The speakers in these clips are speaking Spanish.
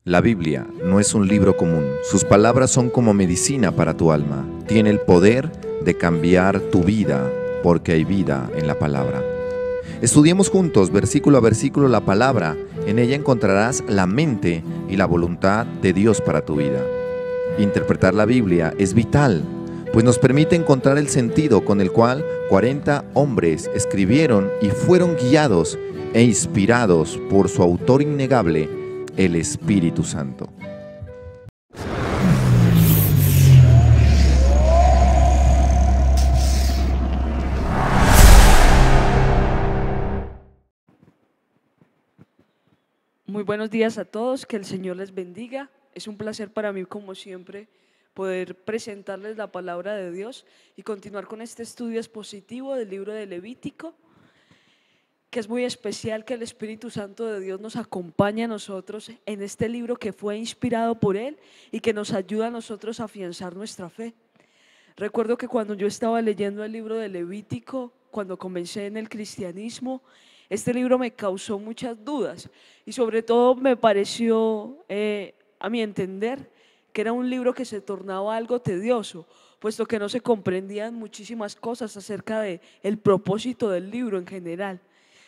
La Biblia no es un libro común. Sus palabras son como medicina para tu alma. Tiene el poder de cambiar tu vida porque hay vida en la palabra. Estudiemos juntos, versículo a versículo, la palabra. En ella encontrarás la mente y la voluntad de Dios para tu vida. Interpretar la Biblia es vital, pues nos permite encontrar el sentido con el cual 40 hombres escribieron y fueron guiados e inspirados por su autor innegable, el Espíritu Santo. Muy buenos días a todos, que el Señor les bendiga. Es un placer para mí, como siempre, poder presentarles la palabra de Dios y continuar con este estudio expositivo del libro de Levítico, que es muy especial que el Espíritu Santo de Dios nos acompañe a nosotros en este libro que fue inspirado por Él y que nos ayuda a nosotros a afianzar nuestra fe. Recuerdo que cuando yo estaba leyendo el libro de Levítico, cuando comencé en el cristianismo, este libro me causó muchas dudas y sobre todo me pareció, a mi entender, que era un libro que se tornaba algo tedioso, puesto que no se comprendían muchísimas cosas acerca de el propósito del libro en general.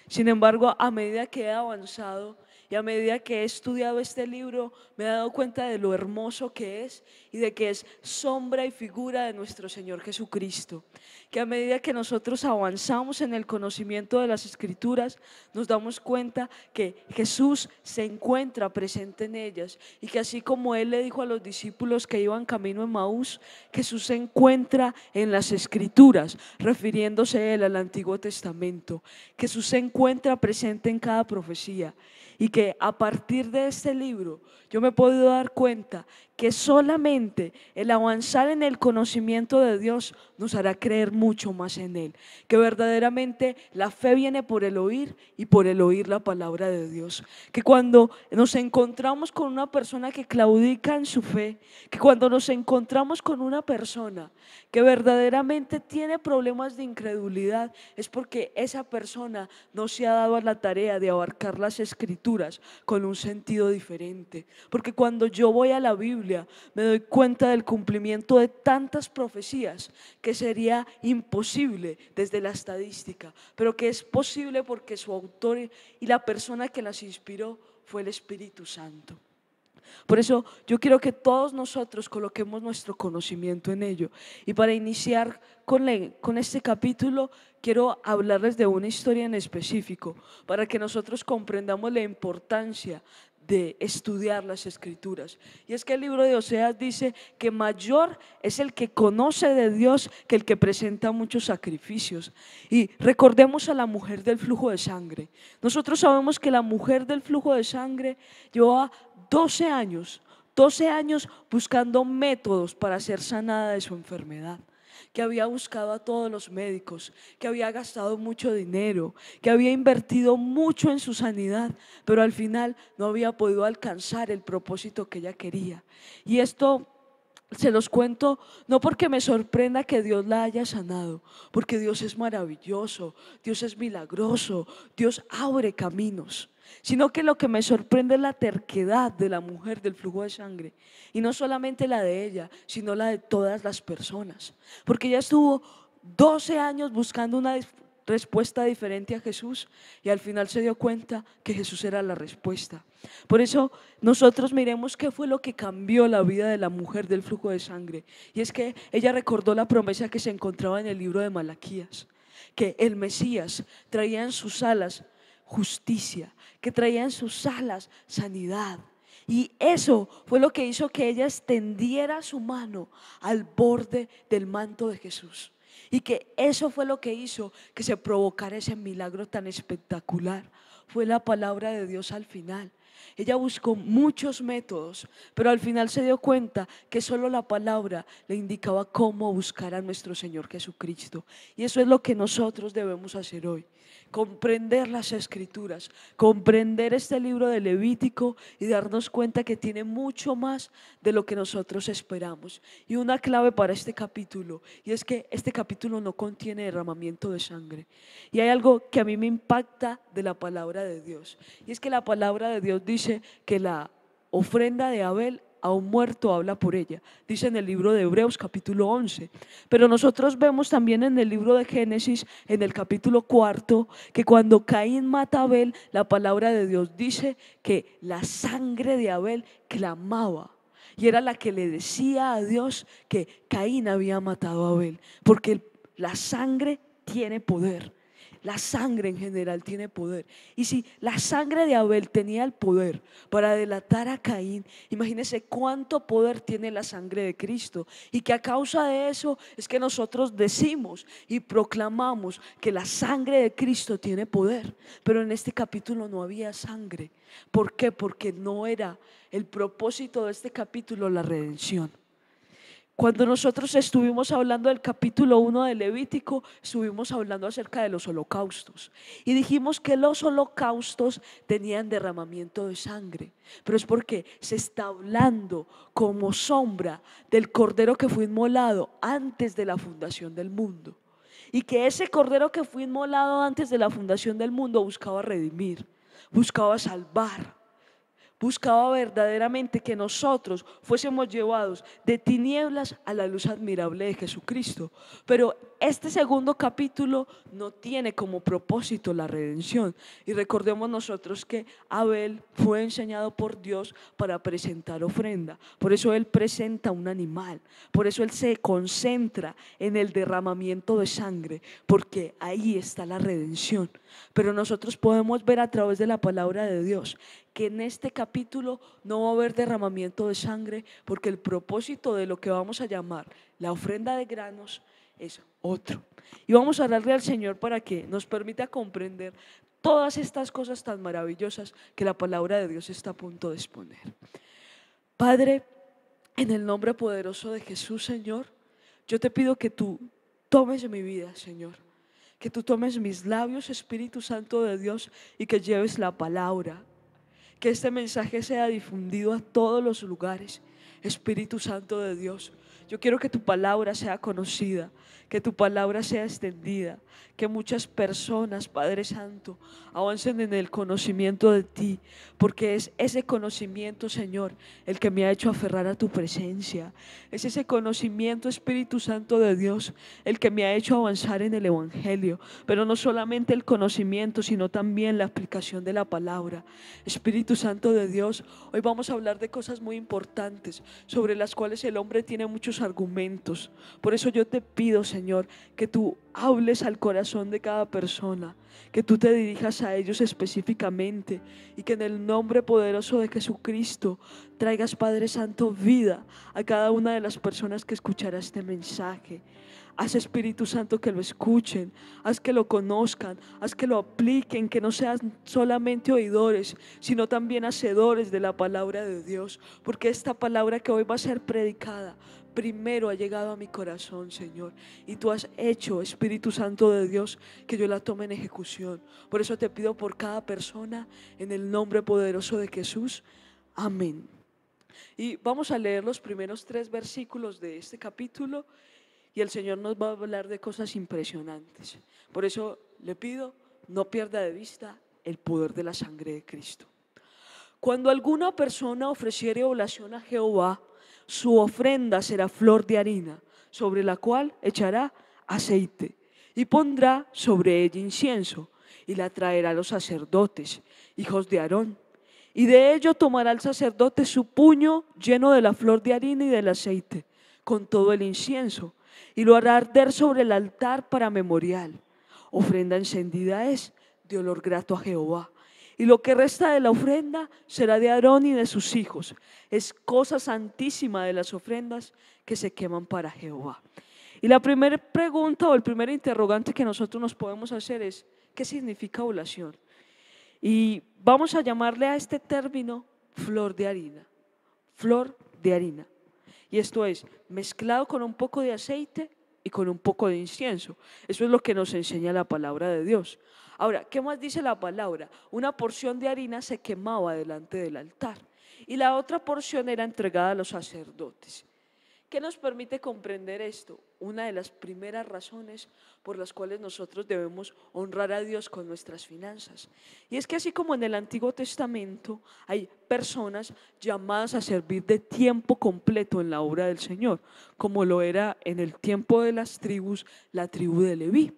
Sin embargo, a medida que he avanzado y a medida que he estudiado este libro, me he dado cuenta de lo hermoso que es y de que es sombra y figura de nuestro Señor Jesucristo. Que a medida que nosotros avanzamos en el conocimiento de las Escrituras, nos damos cuenta que Jesús se encuentra presente en ellas y que así como Él le dijo a los discípulos que iban camino a Emaús, Jesús se encuentra en las Escrituras, refiriéndose Él al Antiguo Testamento. Jesús se encuentra presente en cada profecía. Y que a partir de este libro yo me he podido dar cuenta que solamente el avanzar en el conocimiento de Dios nos hará creer mucho más en Él. Que verdaderamente la fe viene por el oír y por el oír la palabra de Dios. Que cuando nos encontramos con una persona que claudica en su fe, que cuando nos encontramos con una persona que verdaderamente tiene problemas de incredulidad, es porque esa persona no se ha dado a la tarea de abarcar las Escrituras con un sentido diferente. Porque cuando yo voy a la Biblia me doy cuenta del cumplimiento de tantas profecías que sería imposible desde la estadística, pero que es posible porque su autor y la persona que las inspiró fue el Espíritu Santo. Por eso yo quiero que todos nosotros coloquemos nuestro conocimiento en ello. Y para iniciar con este capítulo, quiero hablarles de una historia en específico, para que nosotros comprendamos la importancia de estudiar las Escrituras. Y es que el libro de Oseas dice que mayor es el que conoce de Dios que el que presenta muchos sacrificios. Y recordemos a la mujer del flujo de sangre. Nosotros sabemos que la mujer del flujo de sangre llevaba 12 años buscando métodos para ser sanada de su enfermedad, que había buscado a todos los médicos, que había gastado mucho dinero, que había invertido mucho en su sanidad, pero al final no había podido alcanzar el propósito que ella quería. Y esto se los cuento no porque me sorprenda que Dios la haya sanado, porque Dios es maravilloso, Dios es milagroso, Dios abre caminos, sino que lo que me sorprende es la terquedad de la mujer del flujo de sangre, y no solamente la de ella, sino la de todas las personas, porque ella estuvo 12 años buscando una respuesta diferente a Jesús y al final se dio cuenta que Jesús era la respuesta. Por eso nosotros miremos qué fue lo que cambió la vida de la mujer del flujo de sangre, y es que ella recordó la promesa que se encontraba en el libro de Malaquías, que el Mesías traía en sus alas justicia, que traía en sus alas sanidad. Y eso fue lo que hizo que ella extendiera su mano al borde del manto de Jesús. Y que eso fue lo que hizo que se provocara ese milagro tan espectacular. Fue la palabra de Dios al final. Ella buscó muchos métodos, pero al final se dio cuenta que solo la palabra le indicaba cómo buscar a nuestro Señor Jesucristo. Y eso es lo que nosotros debemos hacer hoy: comprender las Escrituras, comprender este libro de Levítico y darnos cuenta que tiene mucho más de lo que nosotros esperamos. Y una clave para este capítulo, y es que este capítulo no contiene derramamiento de sangre. Y hay algo que a mí me impacta de la palabra de Dios, y es que la palabra de Dios dice que ofrenda de Abel a un muerto habla por ella, dice en el libro de Hebreos capítulo 11. Pero nosotros vemos también en el libro de Génesis, en el capítulo 4, que cuando Caín mata a Abel, la palabra de Dios dice que la sangre de Abel clamaba. Y era la que le decía a Dios que Caín había matado a Abel, porque la sangre tiene poder. La sangre en general tiene poder. Y si la sangre de Abel tenía el poder para delatar a Caín, imagínense cuánto poder tiene la sangre de Cristo. Y que a causa de eso es que nosotros decimos y proclamamos que la sangre de Cristo tiene poder. Pero en este capítulo no había sangre. ¿Por qué? Porque no era el propósito de este capítulo la redención. Cuando nosotros estuvimos hablando del capítulo 1 de Levítico, estuvimos hablando acerca de los holocaustos y dijimos que los holocaustos tenían derramamiento de sangre, pero es porque se está hablando como sombra del cordero que fue inmolado antes de la fundación del mundo, y que ese cordero que fue inmolado antes de la fundación del mundo buscaba redimir, buscaba salvar, buscaba verdaderamente que nosotros fuésemos llevados de tinieblas a la luz admirable de Jesucristo. Pero este segundo capítulo no tiene como propósito la redención. Y recordemos nosotros que Abel fue enseñado por Dios para presentar ofrenda. Por eso él presenta un animal. Por eso él se concentra en el derramamiento de sangre, porque ahí está la redención. Pero nosotros podemos ver a través de la palabra de Dios que en este capítulo no va a haber derramamiento de sangre, porque el propósito de lo que vamos a llamar la ofrenda de granos es otro. Y vamos a orarle al Señor para que nos permita comprender todas estas cosas tan maravillosas que la palabra de Dios está a punto de exponer. Padre, en el nombre poderoso de Jesús, Señor, yo te pido que tú tomes mi vida, Señor, que tú tomes mis labios, Espíritu Santo de Dios, y que lleves la palabra. Que este mensaje sea difundido a todos los lugares. Espíritu Santo de Dios, yo quiero que tu palabra sea conocida, que tu palabra sea extendida, que muchas personas, Padre Santo, avancen en el conocimiento de ti, porque es ese conocimiento, Señor, el que me ha hecho aferrar a tu presencia. Es ese conocimiento, Espíritu Santo de Dios, el que me ha hecho avanzar en el Evangelio. Pero no solamente el conocimiento, sino también la aplicación de la palabra. Espíritu Santo de Dios, hoy vamos a hablar de cosas muy importantes, sobre las cuales el hombre tiene muchos argumentos. Por eso yo te pido, Señor, que tú hables al corazón de cada persona, que tú te dirijas a ellos específicamente, y que en el nombre poderoso de Jesucristo traigas, Padre Santo, vida a cada una de las personas que escuchará este mensaje. Haz, Espíritu Santo, que lo escuchen, haz que lo conozcan, haz que lo apliquen, que no sean solamente oidores, sino también hacedores de la palabra de Dios, porque esta palabra que hoy va a ser predicada primero ha llegado a mi corazón, Señor, y tú has hecho, Espíritu Santo de Dios, que yo la tome en ejecución. Por eso te pido por cada persona, en el nombre poderoso de Jesús. Amén. Y vamos a leer los primeros 3 versículos de este capítulo, y el Señor nos va a hablar de cosas impresionantes. Por eso le pido, no pierda de vista el poder de la sangre de Cristo. Cuando alguna persona ofreciere oblación a Jehová, su ofrenda será flor de harina, sobre la cual echará aceite, y pondrá sobre ella incienso, y la traerá a los sacerdotes, hijos de Aarón. Y de ello tomará el sacerdote su puño lleno de la flor de harina y del aceite, con todo el incienso, y lo hará arder sobre el altar para memorial. Ofrenda encendida es de olor grato a Jehová. Y lo que resta de la ofrenda será de Aarón y de sus hijos. Es cosa santísima de las ofrendas que se queman para Jehová. Y la primera pregunta o el primer interrogante que nosotros nos podemos hacer es: ¿qué significa oblación? Y vamos a llamarle a este término flor de harina. Flor de harina. Y esto es mezclado con un poco de aceite y con un poco de incienso. Eso es lo que nos enseña la palabra de Dios. Ahora, ¿qué más dice la palabra? Una porción de harina se quemaba delante del altar y la otra porción era entregada a los sacerdotes. ¿Qué nos permite comprender esto? Una de las primeras razones por las cuales nosotros debemos honrar a Dios con nuestras finanzas. Y es que así como en el Antiguo Testamento hay personas llamadas a servir de tiempo completo en la obra del Señor, como lo era en el tiempo de las tribus, la tribu de Leví.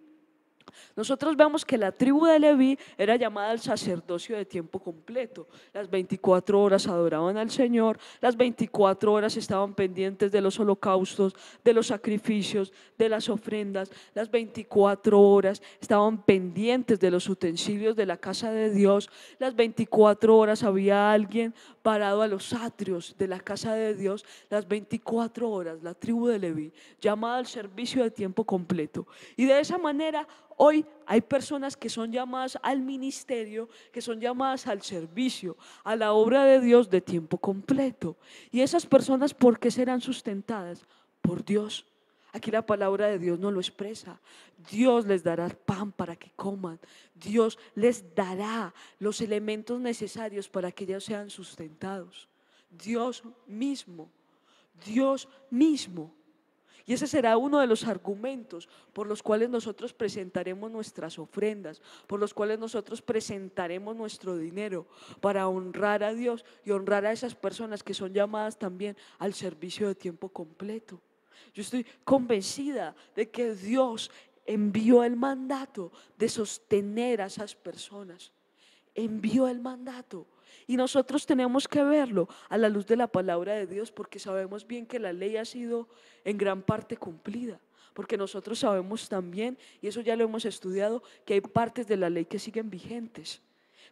Nosotros vemos que la tribu de Leví era llamada al sacerdocio de tiempo completo. Las 24 horas adoraban al Señor, las 24 horas estaban pendientes de los holocaustos, de los sacrificios, de las ofrendas, las 24 horas estaban pendientes de los utensilios de la casa de Dios, las 24 horas había alguien parado a los atrios de la casa de Dios, las 24 horas, la tribu de Leví, llamada al servicio de tiempo completo. Y de esa manera, hoy hay personas que son llamadas al ministerio, que son llamadas al servicio, a la obra de Dios de tiempo completo. Y esas personas, ¿por qué serán sustentadas? Por Dios. Aquí la palabra de Dios no lo expresa. Dios les dará pan para que coman. Dios les dará los elementos necesarios para que ellos sean sustentados. Dios mismo. Dios mismo. Y ese será uno de los argumentos por los cuales nosotros presentaremos nuestras ofrendas, por los cuales nosotros presentaremos nuestro dinero para honrar a Dios y honrar a esas personas que son llamadas también al servicio de tiempo completo. Yo estoy convencida de que Dios envió el mandato de sostener a esas personas. Envió el mandato. Y nosotros tenemos que verlo a la luz de la palabra de Dios, porque sabemos bien que la ley ha sido en gran parte cumplida. Porque nosotros sabemos también, y eso ya lo hemos estudiado, que hay partes de la ley que siguen vigentes,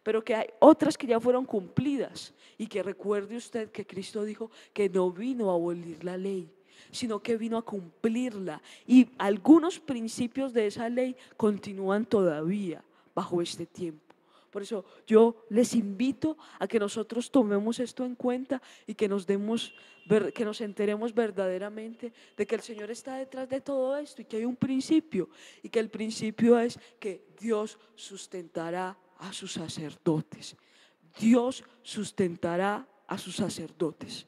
pero que hay otras que ya fueron cumplidas. Y que recuerde usted que Cristo dijo que no vino a abolir la ley, sino que vino a cumplirla. Y algunos principios de esa ley continúan todavía bajo este tiempo. Por eso yo les invito a que nosotros tomemos esto en cuenta y que nos enteremos verdaderamente de que el Señor está detrás de todo esto y que hay un principio, y que el principio es que Dios sustentará a sus sacerdotes. Dios sustentará a sus sacerdotes.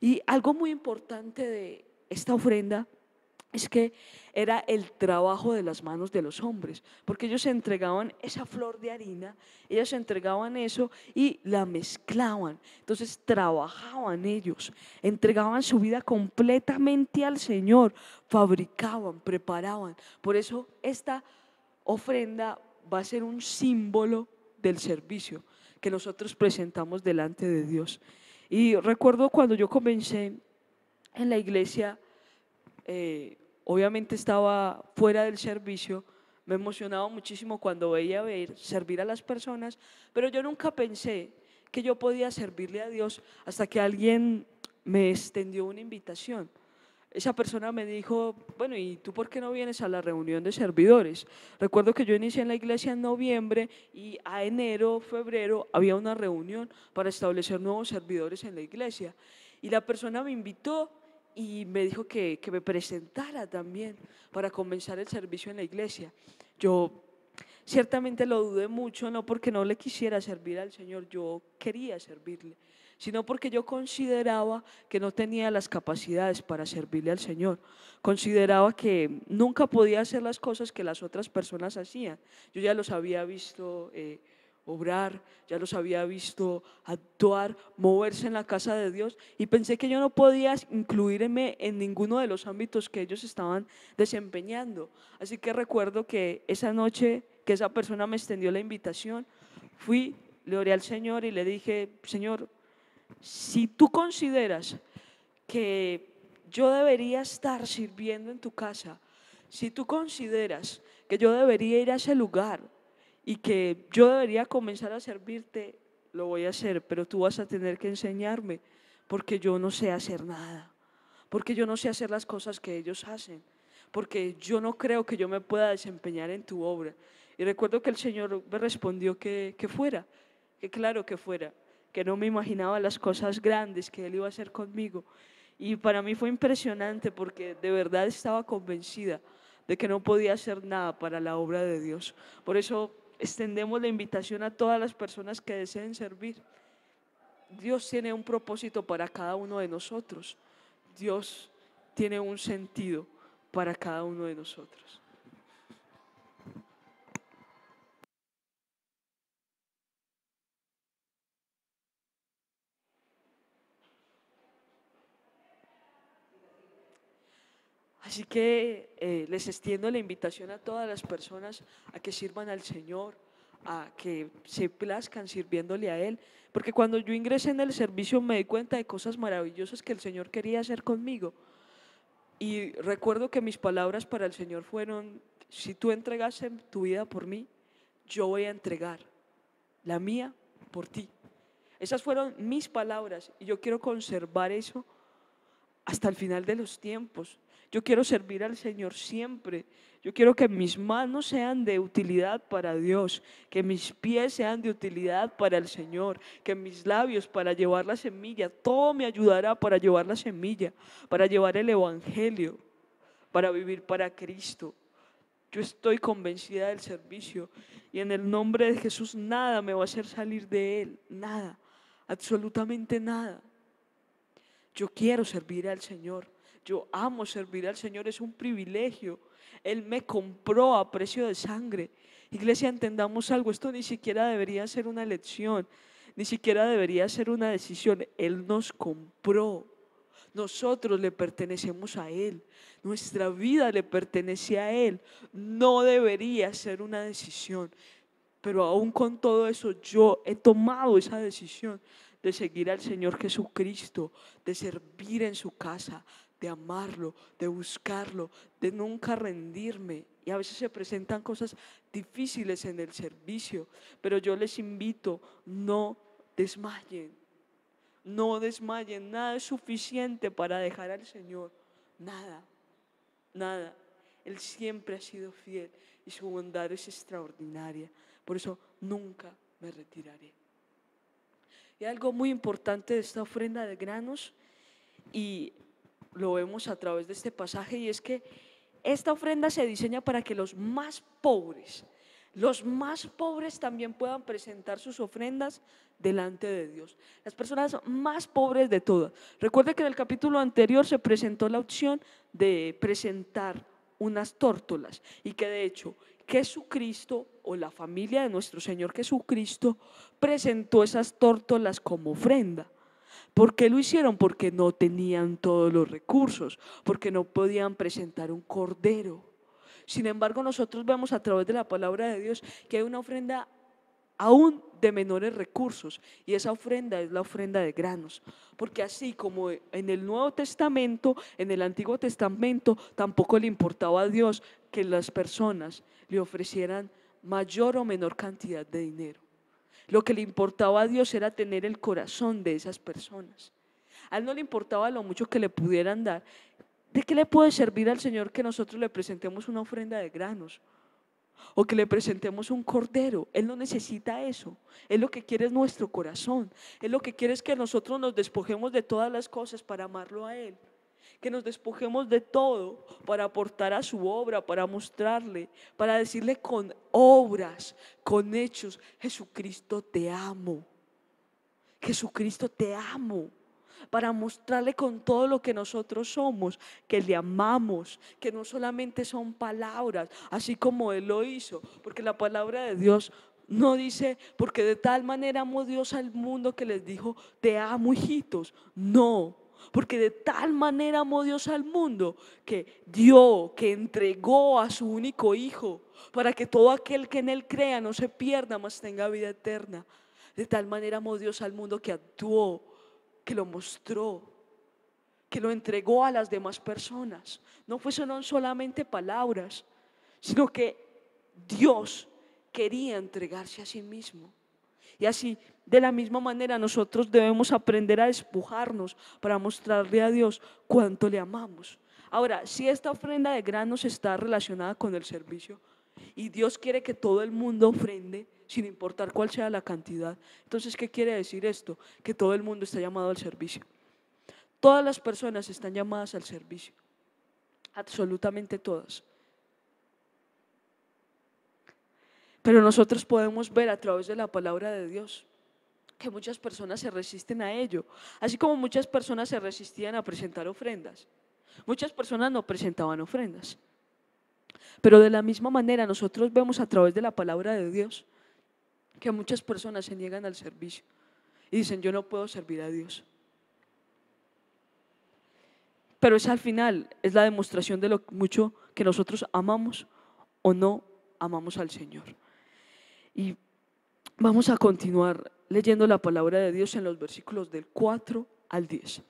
Y algo muy importante de esta ofrenda es que era el trabajo de las manos de los hombres, porque ellos entregaban esa flor de harina, ellos entregaban eso y la mezclaban. Entonces trabajaban ellos, entregaban su vida completamente al Señor, fabricaban, preparaban. Por eso esta ofrenda va a ser un símbolo del servicio que nosotros presentamos delante de Dios. Y recuerdo cuando yo comencé en la iglesia, obviamente estaba fuera del servicio, me emocionaba muchísimo cuando veía servir a las personas, pero yo nunca pensé que yo podía servirle a Dios hasta que alguien me extendió una invitación. Esa persona me dijo, bueno, ¿y tú por qué no vienes a la reunión de servidores? Recuerdo que yo inicié en la iglesia en noviembre y a enero, febrero había una reunión para establecer nuevos servidores en la iglesia. Y la persona me invitó y me dijo que me presentara también para comenzar el servicio en la iglesia. Yo ciertamente lo dudé mucho, no porque no le quisiera servir al Señor, yo quería servirle, sino porque yo consideraba que no tenía las capacidades para servirle al Señor. Consideraba que nunca podía hacer las cosas que las otras personas hacían. Yo ya los había visto obrar, ya los había visto actuar, moverse en la casa de Dios, y pensé que yo no podía incluirme en ninguno de los ámbitos que ellos estaban desempeñando. Así que recuerdo que esa noche que esa persona me extendió la invitación, fui, le oré al Señor y le dije, Señor, si tú consideras que yo debería estar sirviendo en tu casa, si tú consideras que yo debería ir a ese lugar y que yo debería comenzar a servirte, lo voy a hacer, pero tú vas a tener que enseñarme, porque yo no sé hacer nada, porque yo no sé hacer las cosas que ellos hacen, porque yo no creo que yo me pueda desempeñar en tu obra. Y recuerdo que el Señor me respondió que fuera, que claro que fuera, que no me imaginaba las cosas grandes que Él iba a hacer conmigo. Y para mí fue impresionante, porque de verdad estaba convencida de que no podía hacer nada para la obra de Dios. Por eso extendemos la invitación a todas las personas que deseen servir. Dios tiene un propósito para cada uno de nosotros. Dios tiene un sentido para cada uno de nosotros. Así que les extiendo la invitación a todas las personas a que sirvan al Señor, a que se plazcan sirviéndole a Él, porque cuando yo ingresé en el servicio me di cuenta de cosas maravillosas que el Señor quería hacer conmigo. Y recuerdo que mis palabras para el Señor fueron: si tú entregaste tu vida por mí, yo voy a entregar la mía por ti. Esas fueron mis palabras y yo quiero conservar eso hasta el final de los tiempos. Yo quiero servir al Señor siempre. Yo quiero que mis manos sean de utilidad para Dios, que mis pies sean de utilidad para el Señor, que mis labios para llevar la semilla, todo me ayudará para llevar la semilla, para llevar el Evangelio, para vivir para Cristo. Yo estoy convencida del servicio y en el nombre de Jesús nada me va a hacer salir de Él, nada, absolutamente nada. Yo quiero servir al Señor, yo amo servir al Señor, es un privilegio. Él me compró a precio de sangre. Iglesia, entendamos algo, esto ni siquiera debería ser una elección, ni siquiera debería ser una decisión. Él nos compró, nosotros le pertenecemos a Él, nuestra vida le pertenece a Él, no debería ser una decisión. Pero aún con todo eso yo he tomado esa decisión de seguir al Señor Jesucristo, de servir en su casa, de amarlo, de buscarlo, de nunca rendirme. Y a veces se presentan cosas difíciles en el servicio, pero yo les invito, no desmayen, no desmayen, nada es suficiente para dejar al Señor, nada, nada. Él siempre ha sido fiel y su bondad es extraordinaria, por eso nunca me retiraré. Y algo muy importante de esta ofrenda de granos, y lo vemos a través de este pasaje, y es que esta ofrenda se diseña para que los más pobres también puedan presentar sus ofrendas delante de Dios. Las personas más pobres de todas. Recuerde que en el capítulo anterior se presentó la opción de presentar unas tórtolas y que de hecho Jesucristo o la familia de nuestro Señor Jesucristo presentó esas tórtolas como ofrenda. ¿Por qué lo hicieron? Porque no tenían todos los recursos, porque no podían presentar un cordero. Sin embargo, nosotros vemos a través de la palabra de Dios que hay una ofrenda aún de menores recursos, y esa ofrenda es la ofrenda de granos, porque así como en el Nuevo Testamento, en el Antiguo Testamento tampoco le importaba a Dios que las personas le ofrecieran mayor o menor cantidad de dinero. Lo que le importaba a Dios era tener el corazón de esas personas. A Él no le importaba lo mucho que le pudieran dar. ¿De qué le puede servir al Señor que nosotros le presentemos una ofrenda de granos? O que le presentemos un cordero. Él no necesita eso. Él lo que quiere es nuestro corazón. Él lo que quiere es que nosotros nos despojemos de todas las cosas para amarlo a Él. Que nos despojemos de todo para aportar a su obra, para mostrarle, para decirle con obras, con hechos: Jesucristo, te amo. Jesucristo, te amo. Para mostrarle con todo lo que nosotros somos que le amamos, que no solamente son palabras, así como Él lo hizo, porque la palabra de Dios no dice: porque de tal manera amó Dios al mundo que les dijo te amo, hijitos. No, porque de tal manera amó Dios al mundo que dio, que entregó a su único hijo, para que todo aquel que en Él crea no se pierda, mas tenga vida eterna. De tal manera amó Dios al mundo que actuó, que lo mostró, que lo entregó a las demás personas. No fueron solamente palabras, sino que Dios quería entregarse a sí mismo. Y así, de la misma manera, nosotros debemos aprender a despojarnos para mostrarle a Dios cuánto le amamos. Ahora, si esta ofrenda de granos está relacionada con el servicio y Dios quiere que todo el mundo ofrende, sin importar cuál sea la cantidad, entonces, ¿qué quiere decir esto? Que todo el mundo está llamado al servicio. Todas las personas están llamadas al servicio, absolutamente todas. Pero nosotros podemos ver a través de la palabra de Dios que muchas personas se resisten a ello, así como muchas personas se resistían a presentar ofrendas. Muchas personas no presentaban ofrendas. Pero de la misma manera nosotros vemos a través de la palabra de Dios que muchas personas se niegan al servicio y dicen: yo no puedo servir a Dios. Pero esa al final es la demostración de lo mucho que nosotros amamos o no amamos al Señor. Y vamos a continuar leyendo la palabra de Dios en los versículos del 4 al 10.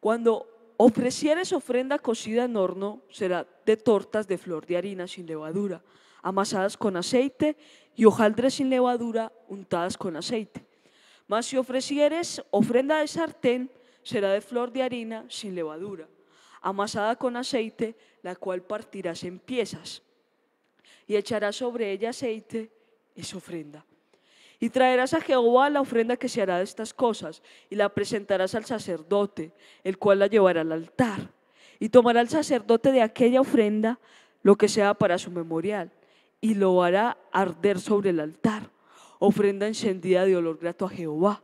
Cuando ofrecieres ofrenda cocida en horno, será de tortas de flor de harina sin levadura, amasadas con aceite, y hojaldres sin levadura, untadas con aceite. Mas si ofrecieres ofrenda de sartén, será de flor de harina sin levadura, amasada con aceite, la cual partirás en piezas, y echarás sobre ella aceite, es ofrenda. Y traerás a Jehová la ofrenda que se hará de estas cosas, y la presentarás al sacerdote, el cual la llevará al altar. Y tomará el sacerdote de aquella ofrenda lo que sea para su memorial, y lo hará arder sobre el altar, ofrenda encendida de olor grato a Jehová.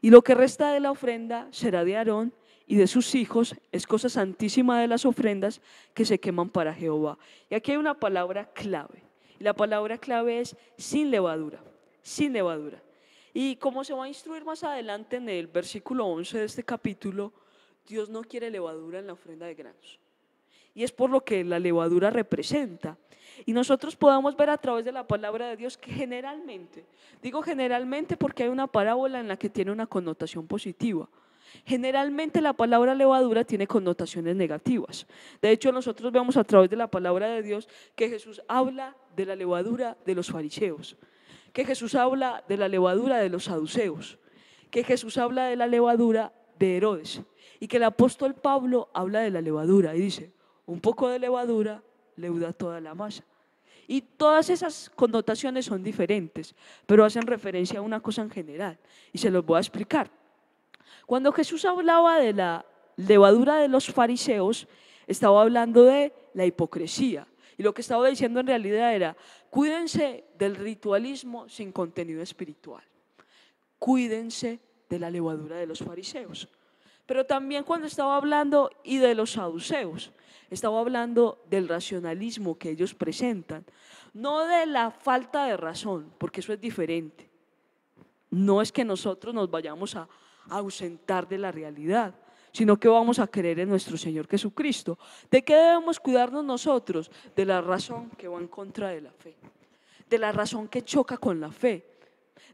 Y lo que resta de la ofrenda será de Aarón y de sus hijos, es cosa santísima de las ofrendas que se queman para Jehová. Y aquí hay una palabra clave, y la palabra clave es sin levadura. Sin levadura. Y como se va a instruir más adelante en el versículo 11 de este capítulo, Dios no quiere levadura en la ofrenda de granos. Y es por lo que la levadura representa. Y nosotros podamos ver a través de la palabra de Dios que generalmente, digo generalmente porque hay una parábola en la que tiene una connotación positiva. Generalmente la palabra levadura tiene connotaciones negativas. De hecho, nosotros vemos a través de la palabra de Dios que Jesús habla de la levadura de los fariseos, que Jesús habla de la levadura de los saduceos, que Jesús habla de la levadura de Herodes, y que el apóstol Pablo habla de la levadura y dice: un poco de levadura leuda toda la masa. Y todas esas connotaciones son diferentes, pero hacen referencia a una cosa en general, y se los voy a explicar. Cuando Jesús hablaba de la levadura de los fariseos, estaba hablando de la hipocresía. Y lo que estaba diciendo en realidad era: cuídense del ritualismo sin contenido espiritual. Cuídense de la levadura de los fariseos. Pero también cuando estaba hablando y de los saduceos, estaba hablando del racionalismo que ellos presentan, no de la falta de razón, porque eso es diferente. No es que nosotros nos vayamos a ausentar de la realidad, sino que vamos a creer en nuestro Señor Jesucristo. ¿De qué debemos cuidarnos nosotros? De la razón que va en contra de la fe, de la razón que choca con la fe,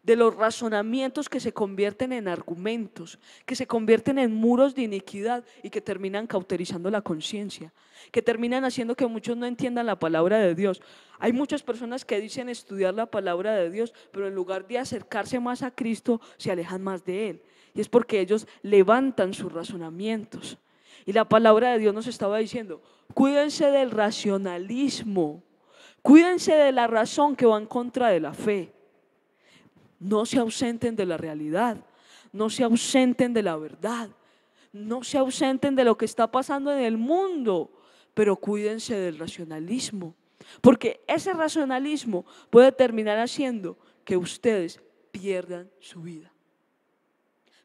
de los razonamientos que se convierten en argumentos, que se convierten en muros de iniquidad y que terminan cauterizando la conciencia, que terminan haciendo que muchos no entiendan la palabra de Dios. Hay muchas personas que dicen estudiar la palabra de Dios, pero en lugar de acercarse más a Cristo, se alejan más de Él. Y es porque ellos levantan sus razonamientos. Y la palabra de Dios nos estaba diciendo: cuídense del racionalismo, cuídense de la razón que va en contra de la fe. No se ausenten de la realidad, no se ausenten de la verdad, no se ausenten de lo que está pasando en el mundo, pero cuídense del racionalismo, porque ese racionalismo puede terminar haciendo que ustedes pierdan su vida.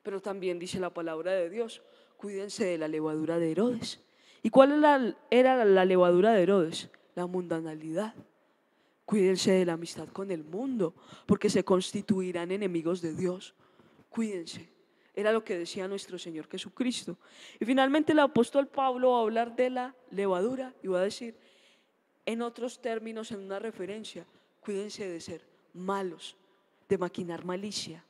Pero también dice la palabra de Dios: cuídense de la levadura de Herodes. ¿Y cuál era la levadura de Herodes? La mundanalidad. Cuídense de la amistad con el mundo, porque se constituirán enemigos de Dios. Cuídense. Era lo que decía nuestro Señor Jesucristo. Y finalmente el apóstol Pablo va a hablar de la levadura y va a decir, en otros términos, en una referencia: cuídense de ser malos, de maquinar malicia.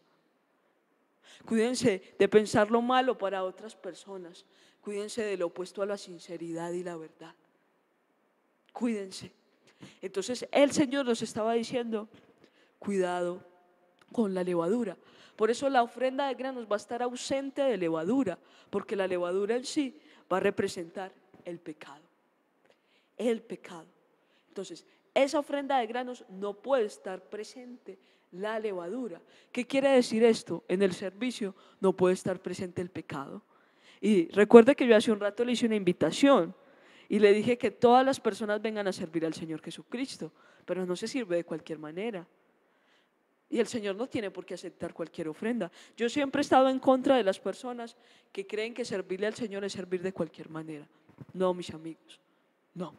Cuídense de pensar lo malo para otras personas. Cuídense de lo opuesto a la sinceridad y la verdad. Cuídense. Entonces el Señor nos estaba diciendo: cuidado con la levadura. Por eso la ofrenda de granos va a estar ausente de levadura, porque la levadura en sí va a representar el pecado. El pecado. Entonces esa ofrenda de granos no puede estar presente la levadura. ¿Qué quiere decir esto? En el servicio no puede estar presente el pecado. Y recuerde que yo hace un rato le hice una invitación y le dije que todas las personas vengan a servir al Señor Jesucristo, pero no se sirve de cualquier manera. Y el Señor no tiene por qué aceptar cualquier ofrenda. Yo siempre he estado en contra de las personas que creen que servirle al Señor es servir de cualquier manera. No, mis amigos, no.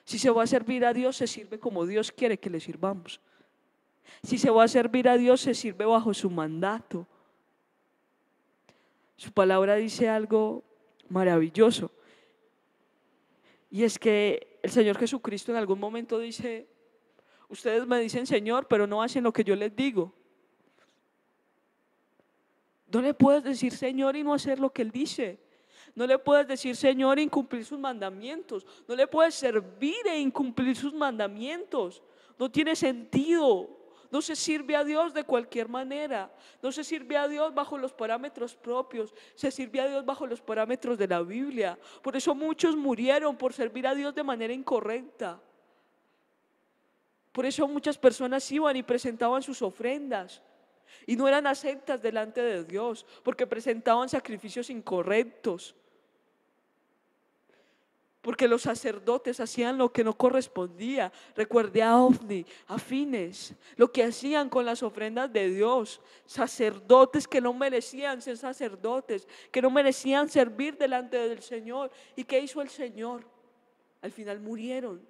Si se va a servir a Dios, se sirve como Dios quiere que le sirvamos. Si se va a servir a Dios, se sirve bajo su mandato. Su palabra dice algo maravilloso. Y es que el Señor Jesucristo en algún momento dice: ustedes me dicen Señor, pero no hacen lo que yo les digo. No le puedes decir Señor y no hacer lo que Él dice. No le puedes decir Señor e incumplir sus mandamientos. No le puedes servir e incumplir sus mandamientos. No tiene sentido. No se sirve a Dios de cualquier manera. No se sirve a Dios bajo los parámetros propios. Se sirve a Dios bajo los parámetros de la Biblia. Por eso muchos murieron por servir a Dios de manera incorrecta. Por eso muchas personas iban y presentaban sus ofrendas y no eran aceptas delante de Dios, porque presentaban sacrificios incorrectos. Porque los sacerdotes hacían lo que no correspondía. Recuerde a Ofni, a Fines, lo que hacían con las ofrendas de Dios. Sacerdotes que no merecían ser sacerdotes, que no merecían servir delante del Señor. ¿Y qué hizo el Señor? Al final murieron.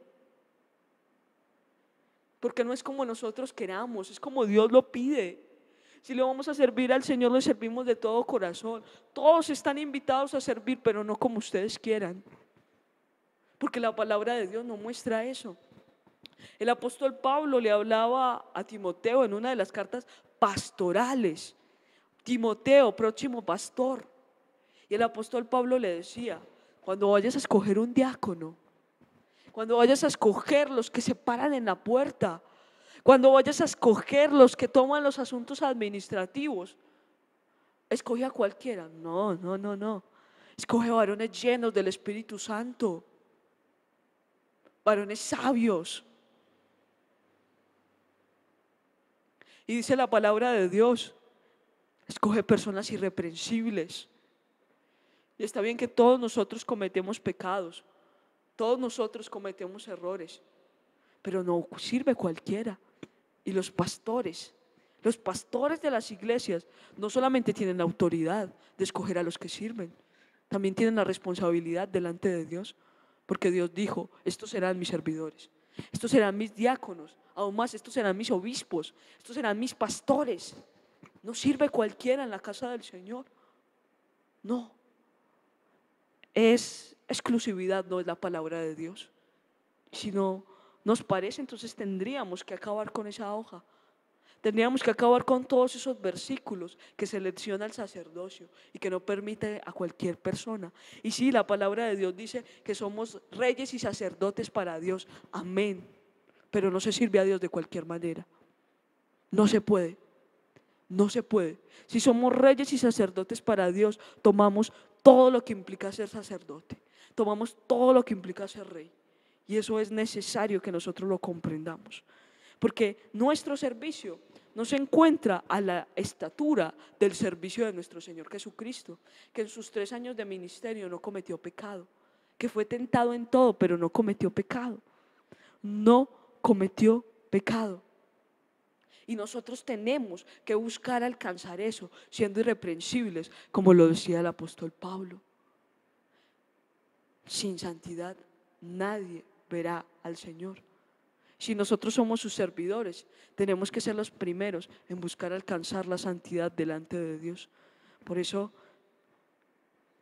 Porque no es como nosotros queramos, es como Dios lo pide. Si le vamos a servir al Señor, le servimos de todo corazón. Todos están invitados a servir, pero no como ustedes quieran. Porque la palabra de Dios no muestra eso. El apóstol Pablo le hablaba a Timoteo en una de las cartas pastorales. Timoteo, próximo pastor. Y el apóstol Pablo le decía: cuando vayas a escoger un diácono, cuando vayas a escoger los que se paran en la puerta, cuando vayas a escoger los que toman los asuntos administrativos, escoge a cualquiera. No. Escoge varones llenos del Espíritu Santo, varones sabios. Y dice la palabra de Dios: escoge personas irreprensibles. Y está bien que todos nosotros cometemos pecados, todos nosotros cometemos errores, pero no sirve cualquiera. Y los pastores de las iglesias no solamente tienen la autoridad de escoger a los que sirven, también tienen la responsabilidad delante de Dios. Porque Dios dijo: estos serán mis servidores, estos serán mis diáconos, aún más estos serán mis obispos, estos serán mis pastores. No sirve cualquiera en la casa del Señor. No. Es exclusividad, no es la palabra de Dios. Si no nos parece, entonces tendríamos que acabar con esa hoja. Tendríamos que acabar con todos esos versículos que selecciona el sacerdocio y que no permite a cualquier persona. Y sí, la palabra de Dios dice que somos reyes y sacerdotes para Dios. Amén. Pero no se sirve a Dios de cualquier manera. No se puede. No se puede. Si somos reyes y sacerdotes para Dios, tomamos todo lo que implica ser sacerdote. Tomamos todo lo que implica ser rey. Y eso es necesario que nosotros lo comprendamos. Porque nuestro servicio no se encuentra a la estatura del servicio de nuestro Señor Jesucristo, que en sus 3 años de ministerio no cometió pecado, que fue tentado en todo, pero no cometió pecado. No cometió pecado. Y nosotros tenemos que buscar alcanzar eso, siendo irreprensibles, como lo decía el apóstol Pablo. Sin santidad nadie verá al Señor. Si nosotros somos sus servidores, tenemos que ser los primeros en buscar alcanzar la santidad delante de Dios. Por eso,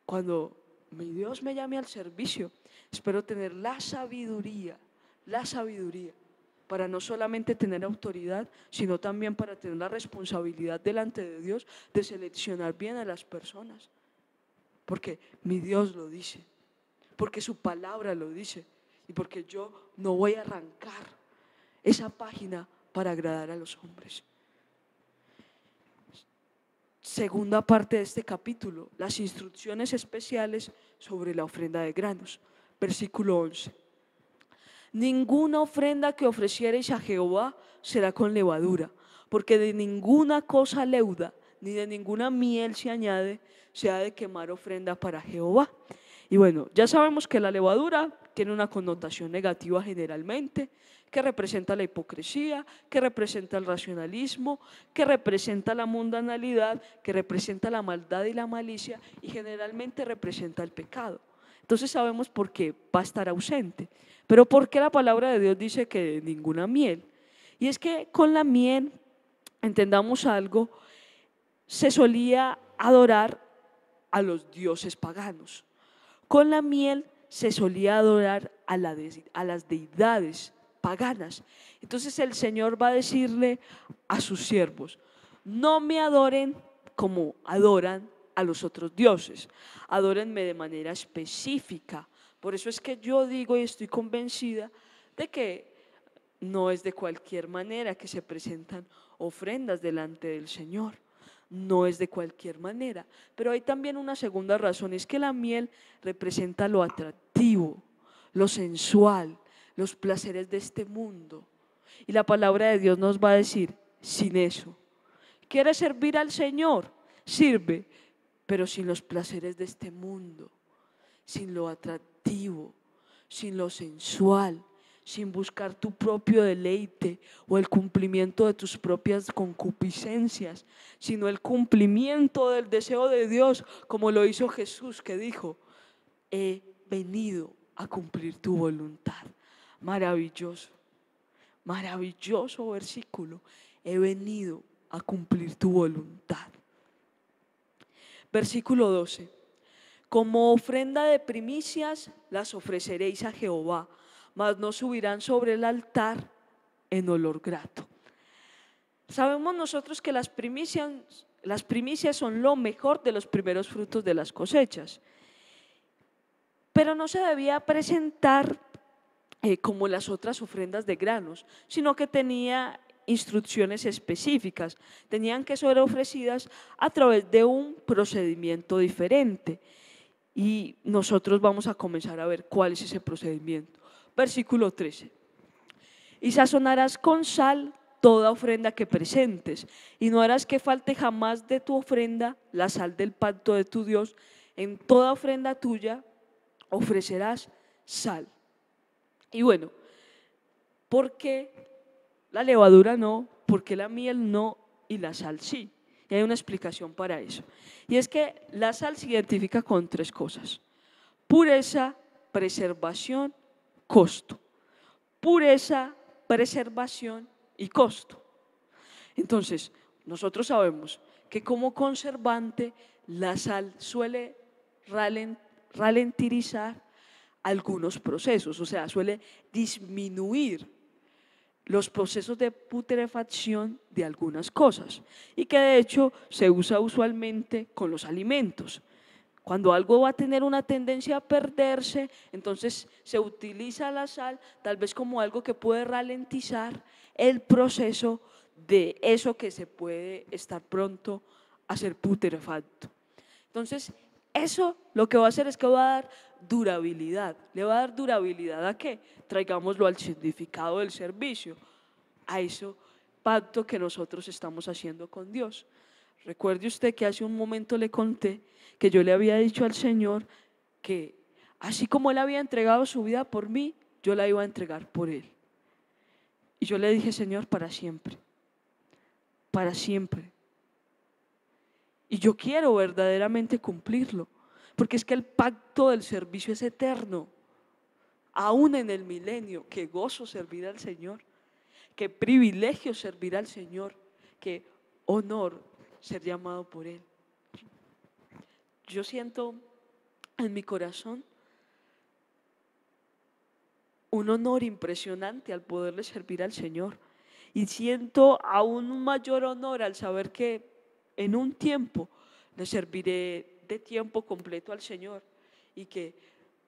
cuando mi Dios me llame al servicio, espero tener la sabiduría para no solamente tener autoridad, sino también para tener la responsabilidad delante de Dios de seleccionar bien a las personas. Porque mi Dios lo dice, porque su palabra lo dice y porque yo no voy a arrancar esa página para agradar a los hombres. Segunda parte de este capítulo, las instrucciones especiales sobre la ofrenda de granos. Versículo 11. Ninguna ofrenda que ofreciereis a Jehová será con levadura, porque de ninguna cosa leuda, ni de ninguna miel se añade, se ha de quemar ofrenda para Jehová. Y bueno, ya sabemos que la levadura tiene una connotación negativa generalmente, que representa la hipocresía, que representa el racionalismo, que representa la mundanalidad, que representa la maldad y la malicia y generalmente representa el pecado. Entonces sabemos por qué va a estar ausente. Pero ¿por qué la palabra de Dios dice que ninguna miel? Y es que con la miel, entendamos algo, se solía adorar a los dioses paganos. Con la miel se solía adorar a las deidades paganas. Entonces el Señor va a decirle a sus siervos: no me adoren como adoran a los otros dioses, adórenme de manera específica. Por eso es que yo digo y estoy convencida de que no es de cualquier manera que se presentan ofrendas delante del Señor. No es de cualquier manera. Pero hay también una segunda razón, es que la miel representa lo atractivo, lo sensual, los placeres de este mundo. Y la palabra de Dios nos va a decir: sin eso. ¿Quieres servir al Señor? Sirve, pero sin los placeres de este mundo, sin lo atractivo, sin lo sensual, sin buscar tu propio deleite o el cumplimiento de tus propias concupiscencias, sino el cumplimiento del deseo de Dios, como lo hizo Jesús, que dijo: he venido a cumplir tu voluntad. Maravilloso, maravilloso versículo. He venido a cumplir tu voluntad. Versículo 12. Como ofrenda de primicias las ofreceréis a Jehová, mas no subirán sobre el altar en olor grato. Sabemos nosotros que las primicias son lo mejor de los primeros frutos de las cosechas, pero no se debía presentar como las otras ofrendas de granos, sino que tenía instrucciones específicas, tenían que ser ofrecidas a través de un procedimiento diferente. Y nosotros vamos a comenzar a ver cuál es ese procedimiento. Versículo 13. Y sazonarás con sal toda ofrenda que presentes, y no harás que falte jamás de tu ofrenda la sal del pacto de tu Dios. En toda ofrenda tuya ofrecerás sal. Y bueno, ¿por qué la levadura no? ¿Por qué la miel no y la sal sí? Y hay una explicación para eso. Y es que la sal se identifica con tres cosas: pureza, preservación, costo. Pureza, preservación y costo. Entonces, nosotros sabemos que como conservante la sal suele ralentizar algunos procesos, o sea, suele disminuir los procesos de putrefacción de algunas cosas, y que de hecho se usa usualmente con los alimentos. Cuando algo va a tener una tendencia a perderse, entonces se utiliza la sal tal vez como algo que puede ralentizar el proceso de eso que se puede estar pronto a ser putrefacto. Entonces, eso lo que va a hacer es que va a dar durabilidad. ¿Le va a dar durabilidad a qué? Traigámoslo al significado del servicio, a ese pacto que nosotros estamos haciendo con Dios. Recuerde usted que hace un momento le conté que yo le había dicho al Señor que así como Él había entregado su vida por mí, yo la iba a entregar por Él. Y yo le dije: Señor, para siempre, para siempre. Y yo quiero verdaderamente cumplirlo, porque es que el pacto del servicio es eterno, aún en el milenio. Qué gozo servir al Señor, qué privilegio servir al Señor, qué honor ser llamado por Él. Yo siento en mi corazón un honor impresionante al poderle servir al Señor, y siento aún un mayor honor al saber que en un tiempo le serviré de tiempo completo al Señor, y que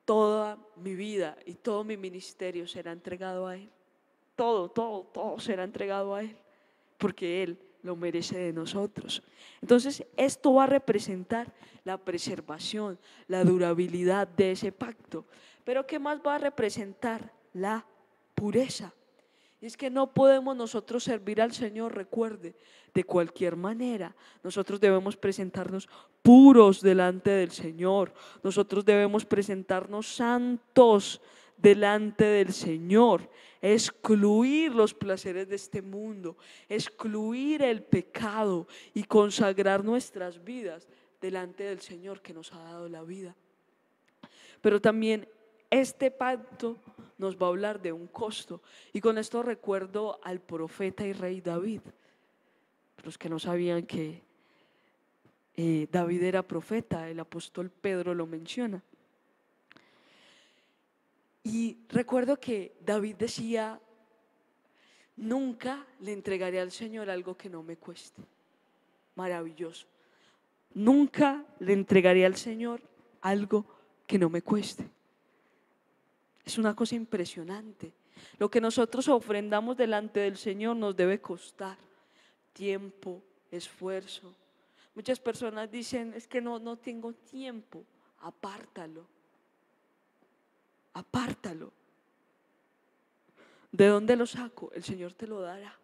toda mi vida y todo mi ministerio será entregado a Él. Todo será entregado a Él, porque Él lo merece de nosotros. Entonces, esto va a representar la preservación, la durabilidad de ese pacto. Pero ¿qué más va a representar? La pureza. Y es que no podemos nosotros servir al Señor, recuerde, de cualquier manera. Nosotros debemos presentarnos puros delante del Señor. Nosotros debemos presentarnos santos delante del Señor. Excluir los placeres de este mundo, excluir el pecado y consagrar nuestras vidas delante del Señor que nos ha dado la vida. Pero también este pacto nos va a hablar de un costo. Y con esto recuerdo al profeta y rey David. Los que no sabían que David era profeta, el apóstol Pedro lo menciona. Y recuerdo que David decía: nunca le entregaré al Señor algo que no me cueste. Maravilloso. Nunca le entregaré al Señor algo que no me cueste. Es una cosa impresionante. Lo que nosotros ofrendamos delante del Señor nos debe costar tiempo, esfuerzo. Muchas personas dicen: es que no tengo tiempo. Apártalo. Apártalo. ¿De dónde lo saco? El Señor te lo dará.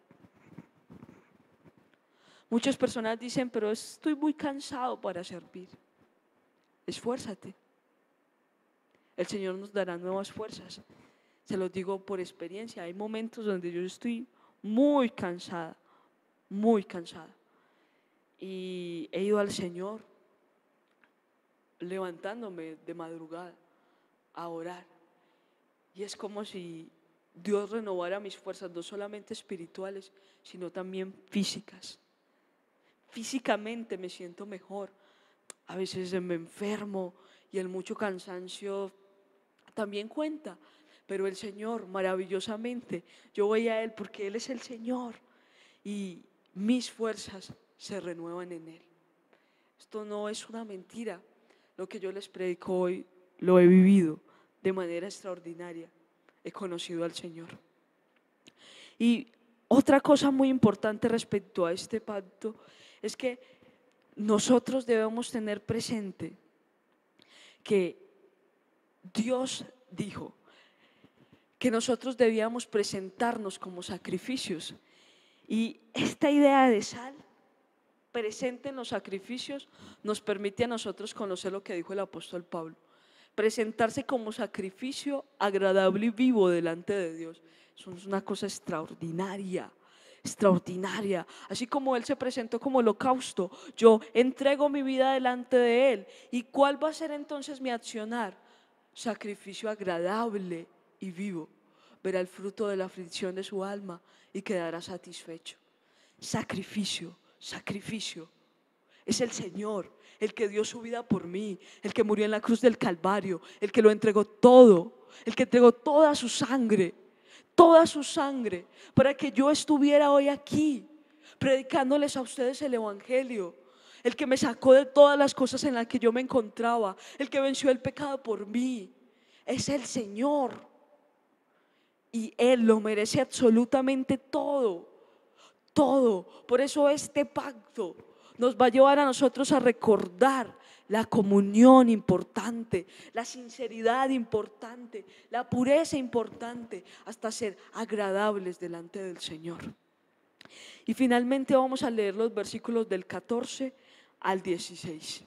Muchas personas dicen: pero estoy muy cansado para servir. Esfuérzate. El Señor nos dará nuevas fuerzas. Se los digo por experiencia. Hay momentos donde yo estoy muy cansada, y he ido al Señor levantándome de madrugada a orar, y es como si Dios renovara mis fuerzas, no solamente espirituales, sino también físicas. Físicamente me siento mejor. A veces me enfermo y el mucho cansancio también cuenta, pero el Señor maravillosamente, yo voy a Él porque Él es el Señor y mis fuerzas se renuevan en Él. Esto no es una mentira. Lo que yo les predico hoy lo he vivido de manera extraordinaria. He conocido al Señor. Y otra cosa muy importante respecto a este pacto es que nosotros debemos tener presente que Dios dijo que nosotros debíamos presentarnos como sacrificios, y esta idea de sal presente en los sacrificios nos permite a nosotros conocer lo que dijo el apóstol Pablo: presentarse como sacrificio agradable y vivo delante de Dios. Eso es una cosa extraordinaria. Extraordinaria. Así como Él se presentó como holocausto, yo entrego mi vida delante de Él. ¿Y cuál va a ser entonces mi accionar? Sacrificio agradable y vivo. Verá el fruto de la aflicción de su alma y quedará satisfecho. Sacrificio, sacrificio. Es el Señor el que dio su vida por mí, el que murió en la cruz del Calvario, el que lo entregó todo, el que entregó toda su sangre para que yo estuviera hoy aquí predicándoles a ustedes el evangelio. El que me sacó de todas las cosas en las que yo me encontraba, el que venció el pecado por mí, es el Señor, y Él lo merece absolutamente todo. Por eso este pacto nos va a llevar a nosotros a recordar la comunión importante, la sinceridad importante, la pureza importante, hasta ser agradables delante del Señor. Y finalmente vamos a leer los versículos del 14 al 16.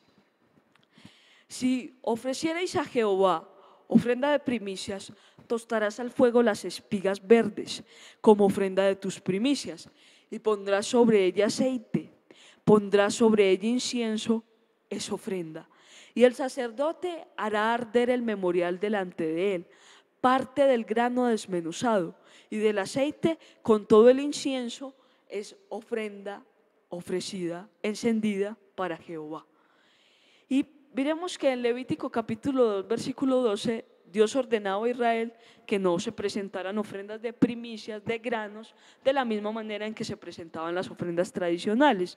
Si ofrecierais a Jehová ofrenda de primicias, tostarás al fuego las espigas verdes como ofrenda de tus primicias, y pondrás sobre ella aceite, pondrás sobre ella incienso, es ofrenda. Y el sacerdote hará arder el memorial delante de él, parte del grano desmenuzado, y del aceite con todo el incienso es ofrenda ofrecida, encendida para Jehová. Y miremos que en Levítico capítulo 2, versículo 12, Dios ordenaba a Israel que no se presentaran ofrendas de primicias, de granos, de la misma manera en que se presentaban las ofrendas tradicionales.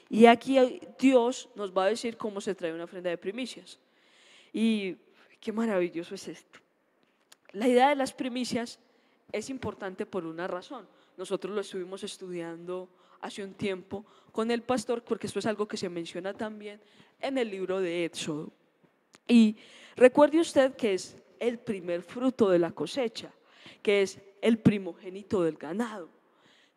Y aquí Dios nos va a decir cómo se trae una ofrenda de primicias. Y qué maravilloso es esto. La idea de las primicias es importante por una razón. Nosotros lo estuvimos estudiando hace un tiempo con el pastor, porque esto es algo que se menciona también en el libro de Éxodo. Y recuerde usted que es el primer fruto de la cosecha. que es el primogénito del ganado.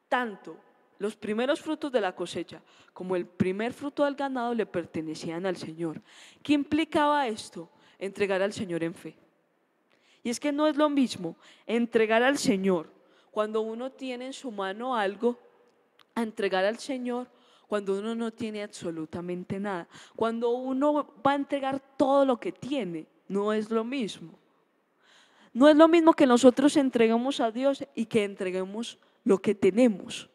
Tanto los primeros frutos de la cosecha como el primer fruto del ganado le pertenecían al Señor. ¿Qué implicaba esto? Entregar al Señor en fe. Y es que no es lo mismo entregar al Señor cuando uno tiene en su mano algo, a entregar al Señor cuando uno no tiene absolutamente nada. Cuando uno va a entregar todo lo que tiene, no es lo mismo. No es lo mismo que nosotros entreguemos a Dios y que entreguemos lo que tenemos,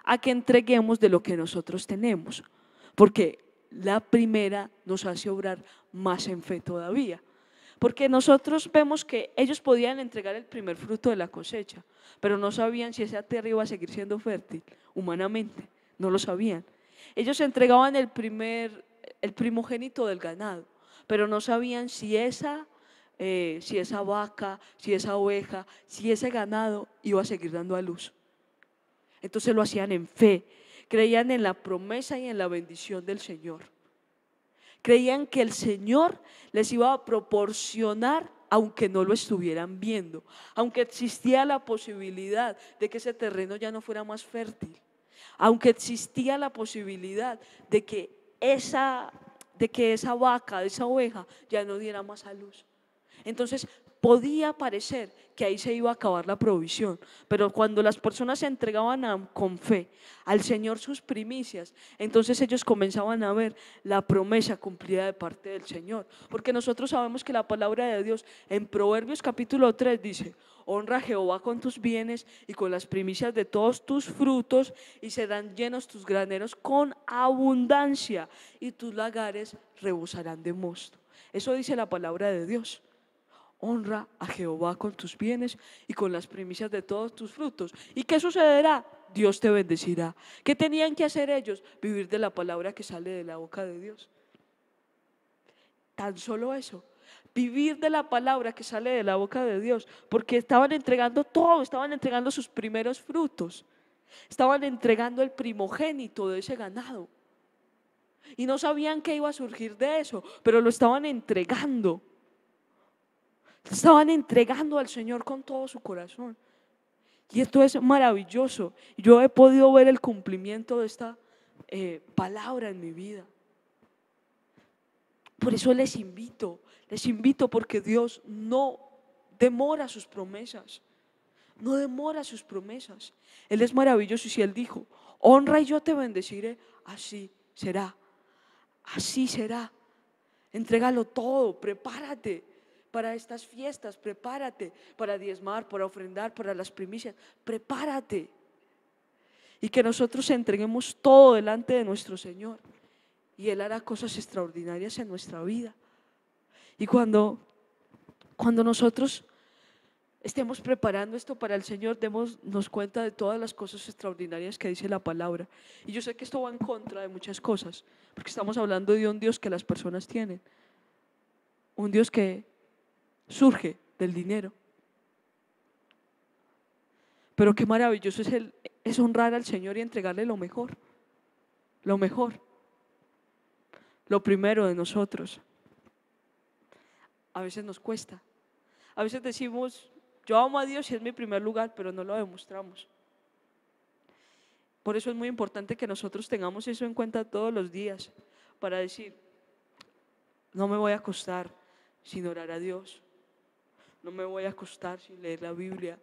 a que entreguemos de lo que nosotros tenemos, porque la primera nos hace obrar más en fe todavía. Porque nosotros vemos que ellos podían entregar el primer fruto de la cosecha, pero no sabían si esa tierra iba a seguir siendo fértil humanamente, no lo sabían. Ellos entregaban el primogénito del ganado, pero no sabían si esa vaca, si esa oveja, si ese ganado iba a seguir dando a luz. Entonces lo hacían en fe, creían en la promesa y en la bendición del Señor. Creían que el Señor les iba a proporcionar aunque no lo estuvieran viendo, aunque existía la posibilidad de que ese terreno ya no fuera más fértil, aunque existía la posibilidad de que esa vaca, de esa oveja ya no diera más a luz. Entonces podía parecer que ahí se iba a acabar la provisión, pero cuando las personas se entregaban con fe al Señor sus primicias, entonces ellos comenzaban a ver la promesa cumplida de parte del Señor. Porque nosotros sabemos que la palabra de Dios en Proverbios capítulo 3 dice: honra a Jehová con tus bienes y con las primicias de todos tus frutos, y serán llenos tus graneros con abundancia, y tus lagares rebosarán de mosto. Eso dice la palabra de Dios. Honra a Jehová con tus bienes y con las primicias de todos tus frutos. ¿Y qué sucederá? Dios te bendecirá. ¿Qué tenían que hacer ellos? Vivir de la palabra que sale de la boca de Dios. Tan solo eso. Vivir de la palabra que sale de la boca de Dios, porque estaban entregando todo, estaban entregando sus primeros frutos, estaban entregando el primogénito de ese ganado y no sabían qué iba a surgir de eso, pero lo estaban entregando. Estaban entregando al Señor con todo su corazón. Y esto es maravilloso. Yo he podido ver el cumplimiento de esta palabra en mi vida. Por eso les invito porque Dios no demora sus promesas. No demora sus promesas. Él es maravilloso, y si Él dijo: honra y yo te bendeciré, así será. Así será. Entrégalo todo, prepárate para estas fiestas, prepárate para diezmar, para ofrendar, para las primicias, prepárate. Y que nosotros entreguemos todo delante de nuestro Señor, y Él hará cosas extraordinarias en nuestra vida. Y cuando nosotros estemos preparando esto para el Señor, démonos cuenta de todas las cosas extraordinarias que dice la palabra. Y yo sé que esto va en contra de muchas cosas, porque estamos hablando de un Dios que las personas tienen, un Dios que surge del dinero. Pero qué maravilloso es honrar al Señor y entregarle lo mejor, lo primero de nosotros. A veces nos cuesta, a veces decimos: yo amo a Dios y es mi primer lugar, pero no lo demostramos. Por eso es muy importante que nosotros tengamos eso en cuenta todos los días, para decir: no me voy a acostar sin orar a Dios, no me voy a acostar sin leer la Biblia,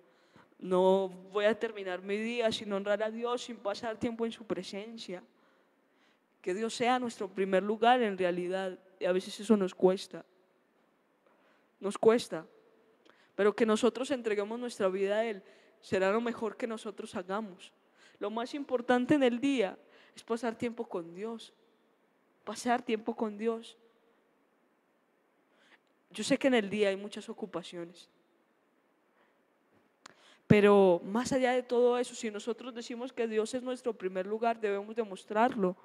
no voy a terminar mi día sin honrar a Dios, sin pasar tiempo en su presencia. Que Dios sea nuestro primer lugar en realidad, y a veces eso nos cuesta, pero que nosotros entreguemos nuestra vida a Él será lo mejor que nosotros hagamos. Lo más importante en el día es pasar tiempo con Dios, Yo sé que en el día hay muchas ocupaciones, pero más allá de todo eso, si nosotros decimos que Dios es nuestro primer lugar, debemos demostrarlo.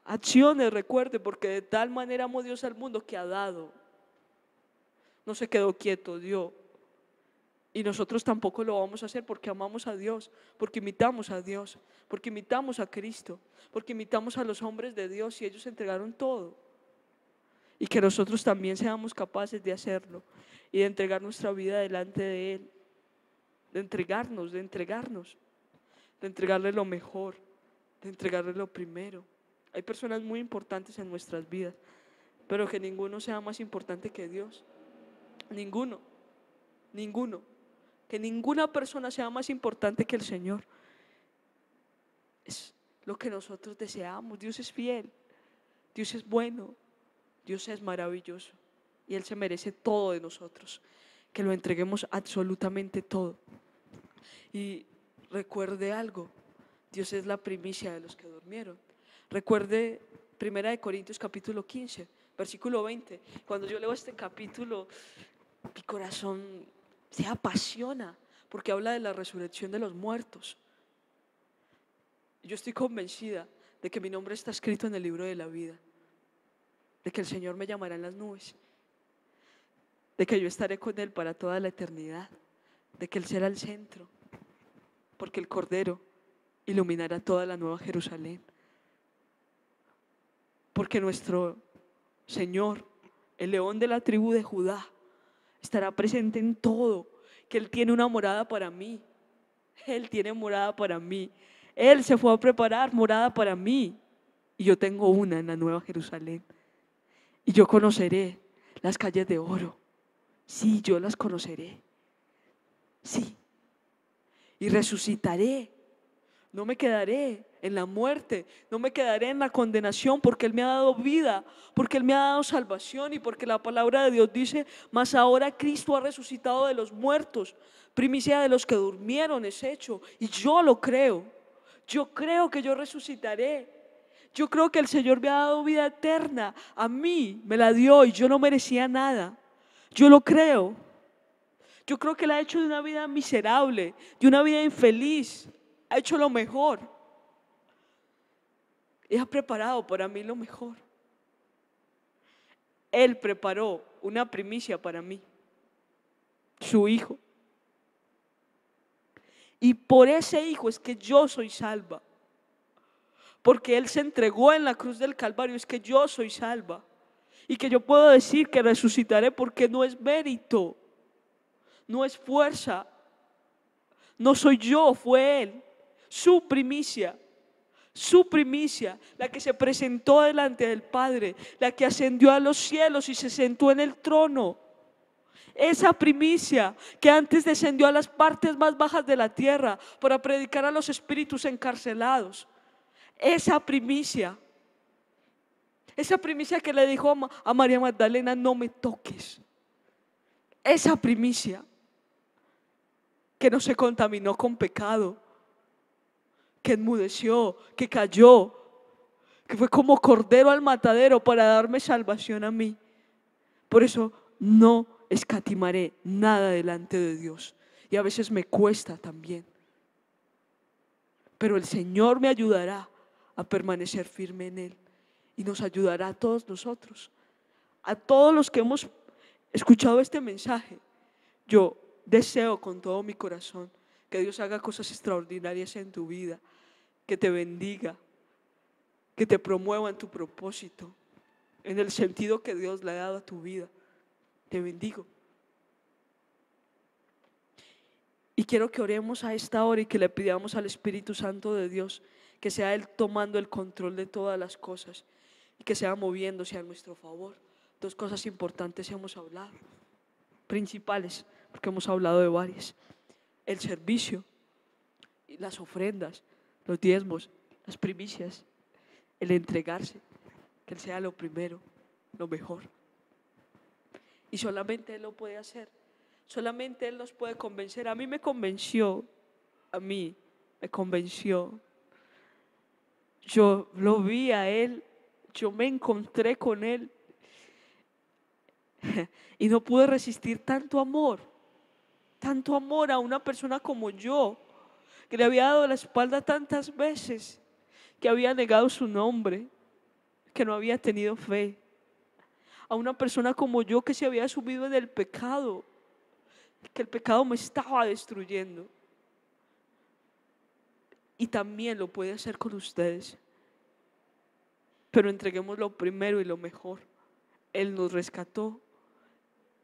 Acciones, recuerde, porque de tal manera amó Dios al mundo que ha dado. No se quedó quieto, dio. Y nosotros tampoco lo vamos a hacer, porque amamos a Dios, porque imitamos a Dios, porque imitamos a Cristo, porque imitamos a los hombres de Dios, y ellos entregaron todo. Y que nosotros también seamos capaces de hacerlo y de entregar nuestra vida delante de Él. de entregarnos, de entregarle lo mejor, de entregarle lo primero. Hay personas muy importantes en nuestras vidas, pero que ninguno sea más importante que Dios. Ninguno, ninguno. Que ninguna persona sea más importante que el Señor. Es lo que nosotros deseamos. Dios es fiel, Dios es bueno, Dios es maravilloso y Él se merece todo de nosotros, que lo entreguemos absolutamente todo. Y recuerde algo, Dios es la primicia de los que durmieron. Recuerde 1 Corintios capítulo 15, versículo 20. Cuando yo leo este capítulo, mi corazón se apasiona porque habla de la resurrección de los muertos. Yo estoy convencida de que mi nombre está escrito en el libro de la vida, de que el Señor me llamará en las nubes, de que yo estaré con Él para toda la eternidad, de que Él será el centro, porque el Cordero iluminará toda la nueva Jerusalén, porque nuestro Señor, el león de la tribu de Judá, estará presente en todo, que Él tiene una morada para mí, Él tiene morada para mí, Él se fue a preparar morada para mí y yo tengo una en la nueva Jerusalén y yo conoceré las calles de oro, sí, yo las conoceré, sí, y resucitaré. No me quedaré en la muerte, no me quedaré en la condenación, porque Él me ha dado vida, porque Él me ha dado salvación y porque la palabra de Dios dice: mas ahora Cristo ha resucitado de los muertos, primicia de los que durmieron es hecho. Y yo lo creo, yo creo que yo resucitaré. Yo creo que el Señor me ha dado vida eterna, a mí me la dio y yo no merecía nada. Yo lo creo. Yo creo que Él ha hecho de una vida miserable, de una vida infeliz, ha hecho lo mejor y ha preparado para mí lo mejor. Él preparó una primicia para mí, su Hijo, y por ese Hijo es que yo soy salva, porque Él se entregó en la cruz del Calvario, es que yo soy salva y que yo puedo decir que resucitaré, porque no es mérito, no es fuerza, no soy yo, fue Él, su primicia, la que se presentó delante del Padre, la que ascendió a los cielos y se sentó en el trono. Esa primicia que antes descendió a las partes más bajas de la tierra para predicar a los espíritus encarcelados. Esa primicia que le dijo a María Magdalena: no me toques. Esa primicia que no se contaminó con pecado, que enmudeció, que cayó, que fue como cordero al matadero para darme salvación a mí. Por eso no escatimaré nada delante de Dios. Y a veces me cuesta también, pero el Señor me ayudará a permanecer firme en Él y nos ayudará a todos nosotros, a todos los que hemos escuchado este mensaje. Yo deseo con todo mi corazón que Dios haga cosas extraordinarias en tu vida, que te bendiga, que te promueva en tu propósito, en el sentido que Dios le ha dado a tu vida. Te bendigo. Y quiero que oremos a esta hora y que le pidamos al Espíritu Santo de Dios que sea Él tomando el control de todas las cosas y que sea moviéndose a nuestro favor. Dos cosas importantes hemos hablado, principales, porque hemos hablado de varias: el servicio y las ofrendas, los diezmos, las primicias, el entregarse, que Él sea lo primero, lo mejor. Y solamente Él lo puede hacer, solamente Él nos puede convencer. A mí me convenció, yo lo vi a Él, yo me encontré con Él y no pude resistir tanto amor a una persona como yo, que le había dado la espalda tantas veces, que había negado su nombre, que no había tenido fe, a una persona como yo que se había sumido en el pecado, que el pecado me estaba destruyendo. Y también lo puede hacer con ustedes, pero entreguemos lo primero y lo mejor. Él nos rescató,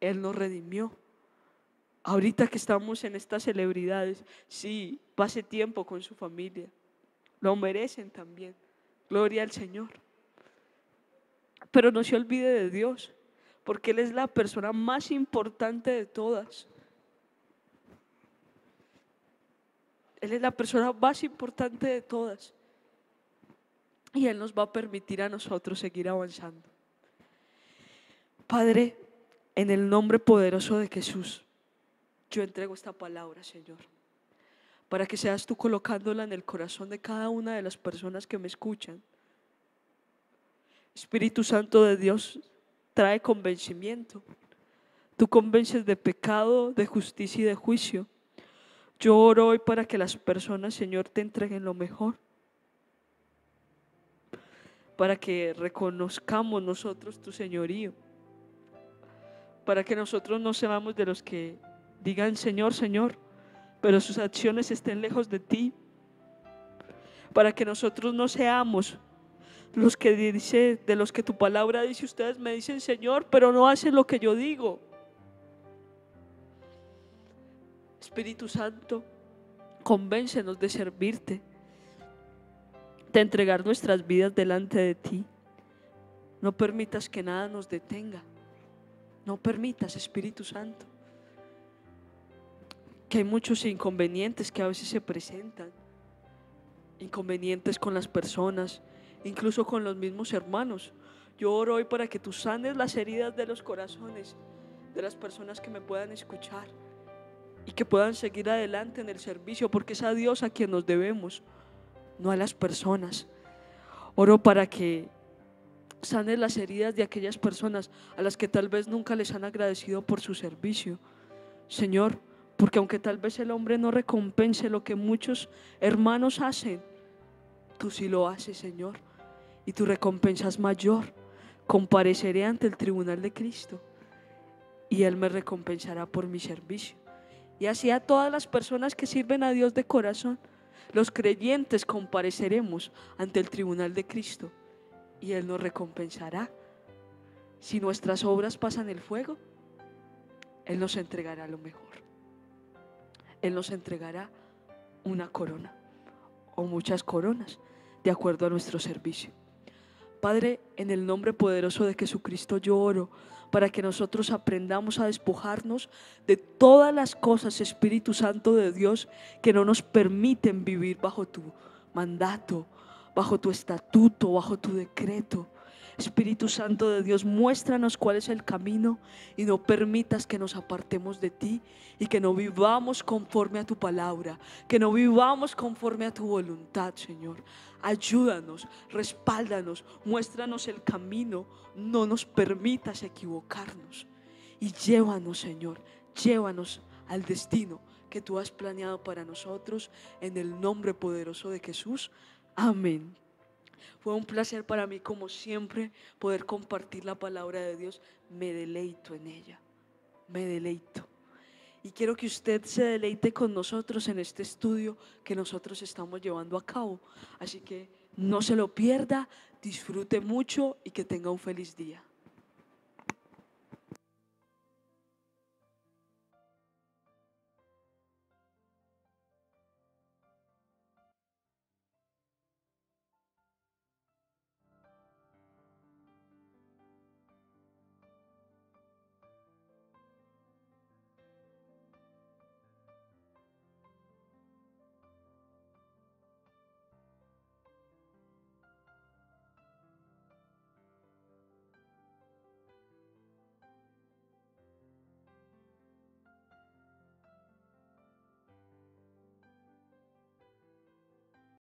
Él nos redimió, Ahorita que estamos en estas celebridades, sí, pase tiempo con su familia. Lo merecen también. Gloria al Señor. Pero no se olvide de Dios, porque Él es la persona más importante de todas. Él es la persona más importante de todas. Y Él nos va a permitir a nosotros seguir avanzando. Padre, en el nombre poderoso de Jesús, yo entrego esta palabra, Señor, para que seas tú colocándola en el corazón de cada una de las personas que me escuchan. Espíritu Santo de Dios, trae convencimiento. Tú convences de pecado, de justicia y de juicio. Yo oro hoy para que las personas, Señor, te entreguen lo mejor, para que reconozcamos nosotros tu señorío, para que nosotros no seamos de los que digan Señor, Señor, pero sus acciones estén lejos de ti, para que nosotros no seamos los que dice, de los que tu palabra dice, ustedes me dicen Señor, pero no hacen lo que yo digo. Espíritu Santo, convéncenos de servirte, de entregar nuestras vidas delante de ti. No permitas que nada nos detenga. No permitas, Espíritu Santo, que hay muchos inconvenientes que a veces se presentan, inconvenientes con las personas, incluso con los mismos hermanos. Yo oro hoy para que tú sanes las heridas de los corazones de las personas que me puedan escuchar y que puedan seguir adelante en el servicio, porque es a Dios a quien nos debemos, no a las personas. Oro para que sanes las heridas de aquellas personas a las que tal vez nunca les han agradecido por su servicio, Señor, porque aunque tal vez el hombre no recompense lo que muchos hermanos hacen, tú sí lo haces, Señor, y tu recompensa es mayor. Compareceré ante el tribunal de Cristo y Él me recompensará por mi servicio. Y así a todas las personas que sirven a Dios de corazón, los creyentes compareceremos ante el tribunal de Cristo y Él nos recompensará. Si nuestras obras pasan el fuego, Él nos entregará lo mejor. Él nos entregará una corona o muchas coronas de acuerdo a nuestro servicio. Padre, en el nombre poderoso de Jesucristo yo oro para que nosotros aprendamos a despojarnos de todas las cosas, Espíritu Santo de Dios, que no nos permiten vivir bajo tu mandato, bajo tu estatuto, bajo tu decreto. Espíritu Santo de Dios, muéstranos cuál es el camino y no permitas que nos apartemos de ti y que no vivamos conforme a tu palabra, que no vivamos conforme a tu voluntad, Señor. Ayúdanos, respáldanos, muéstranos el camino, no nos permitas equivocarnos y llévanos, Señor, llévanos al destino que tú has planeado para nosotros, en el nombre poderoso de Jesús. Amén. Fue un placer para mí, como siempre, poder compartir la palabra de Dios. Me deleito en ella, me deleito. Y quiero que usted se deleite con nosotros en este estudio que nosotros estamos llevando a cabo. Así que no se lo pierda, disfrute mucho y que tenga un feliz día.